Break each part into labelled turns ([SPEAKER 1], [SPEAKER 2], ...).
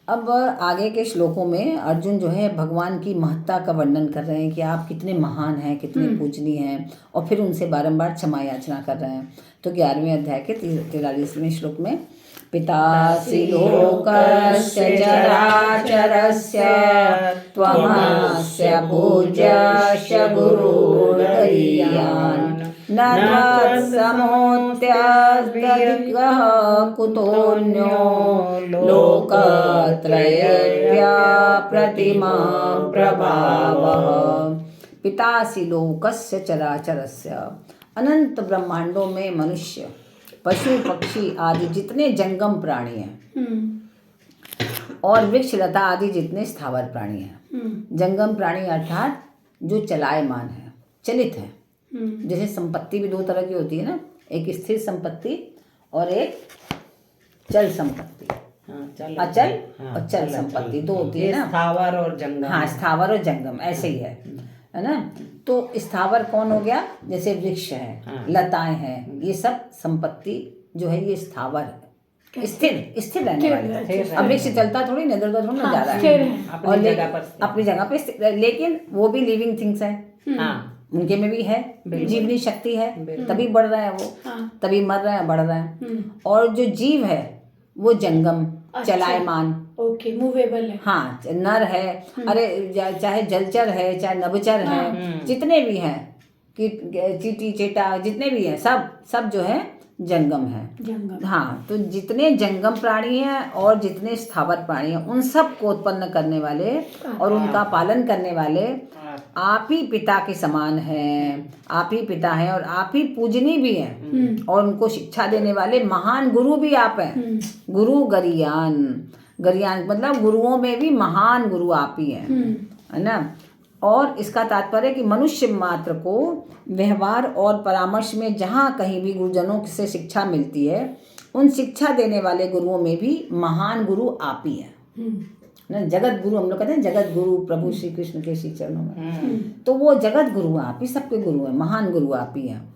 [SPEAKER 1] अब आगे के श्लोकों में अर्जुन जो है भगवान की महत्ता का वर्णन कर रहे हैं कि आप कितने महान हैं, कितने पूजनीय हैं, और फिर उनसे बारंबार क्षमा याचना कर रहे हैं। तो 11वें अध्याय के 43वें श्लोक में पितासि लोकस्य चराचरस्य त्वमस्य पूज्यस्य गुरुर्गरीयान् न त्वत्समोऽस्त्यधिकः कुतोऽन्यो लोकत्रयेऽप्यप्रतिमां प्रभावः। पितासि लोकस्य चराचरस्य, अनंत ब्रह्मांडों में मनुष्य, पशु पक्षी आदि जितने जंगम प्राणी हैं और वृक्ष लता आदि जितने स्थावर प्राणी हैं। जंगम प्राणी अर्थात जो चलायमान है, चलित है। जैसे संपत्ति भी दो तरह की होती है ना, एक स्थिर संपत्ति और एक चल संपत्ति। अचल और चल संपत्ति दो होती है ना,
[SPEAKER 2] स्थावर और जंगम।
[SPEAKER 1] हाँ, स्थावर और जंगम ऐसे ही है ना। तो स्थावर कौन हो गया? जैसे वृक्ष है, लताएं हैं, ये सब संपत्ति जो है ये स्थावर है, स्थिर रहने वाले। अब वृक्ष चलता थोड़ी ना, इधर उधर थोड़ी ना जा रहा है, और अपनी जगह पे स्थिर, लेकिन वो भी लिविंग थिंग्स है। उनके में भी है जीवनी शक्ति है, तभी बढ़ रहा है वो, तभी मर रहा है, बढ़ रहा है। और जो जीव है वो जंगम, चलायमान,
[SPEAKER 3] मूवेबल है।
[SPEAKER 1] हाँ, नर है, अरे चाहे जलचर है, चाहे नभचर है, जितने भी हैं, चींटी चेटा जितने भी हैं, सब जो है जंगम है। हाँ, तो जितने जंगम प्राणी हैं और जितने स्थावर प्राणी हैं, उन सब को उत्पन्न करने वाले और उनका पालन करने वाले आप ही पिता के समान हैं। आप ही पिता हैं और आप ही पूजनीय भी हैं, और उनको शिक्षा देने वाले महान गुरु भी आप हैं। गुरु गरियान, गरियान मतलब गुरुओं में भी महान गुरु आप ही हैं, है ना। और इसका तात्पर्य कि मनुष्य मात्र को व्यवहार और परामर्श में जहाँ कहीं भी गुरुजनों से शिक्षा मिलती है, उन शिक्षा देने वाले गुरुओं में भी महान गुरु आप ही हैं ना। जगत गुरु हम लोग कहते हैं, जगत गुरु प्रभु श्री कृष्ण के श्री चरणों में, तो वो जगत गुरु आप ही, सबके गुरु हैं, महान गुरु आप ही हैं।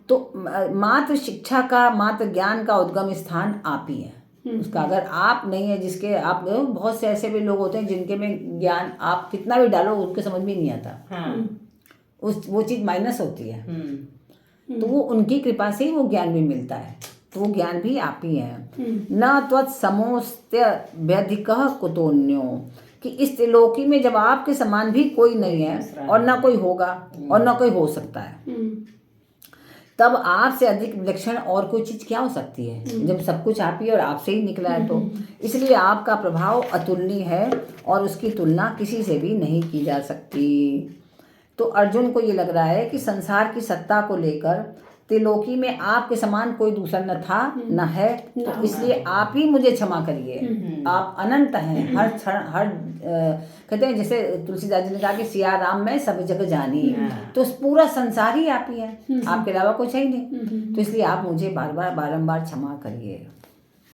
[SPEAKER 1] तो मात्र शिक्षा का, मात्र ज्ञान का उद्गम स्थान आप ही है। उसका अगर आप नहीं है, जिसके आप, बहुत से ऐसे भी लोग होते हैं जिनके में ज्ञान आप कितना भी डालो उनके समझ में नहीं आता, वो चीज़ माइनस होती है। तो वो उनकी कृपा से ही वो ज्ञान भी मिलता है, तो वो ज्ञान भी आप ही है। न त्वत्समोऽस्त्यधिकः कुतोऽन्यो, कि इस त्रिलोकी में जब आपके समान भी कोई नहीं है और ना कोई होगा और ना कोई हो सकता है, तब आपसे अधिक विलक्षण और कोई चीज़ क्या हो सकती है, जब सब कुछ आप ही और आपसे ही निकला है। तो इसलिए आपका प्रभाव अतुलनीय है और उसकी तुलना किसी से भी नहीं की जा सकती। तो अर्जुन को ये लग रहा है कि संसार की सत्ता को लेकर त्रिलोकी में आपके समान कोई दूसरा न था न है, तो इसलिए आप ही मुझे क्षमा करिए। आप अनंत हैं, हर क्षण, हर कहते हैं जैसे तुलसीदास जी ने कहा कि सिया राम में सब जगह जानी, तो पूरा संसार ही आप ही है, आपके अलावा कुछ है ही नहीं। तो इसलिए आप मुझे बारंबार क्षमा करिए।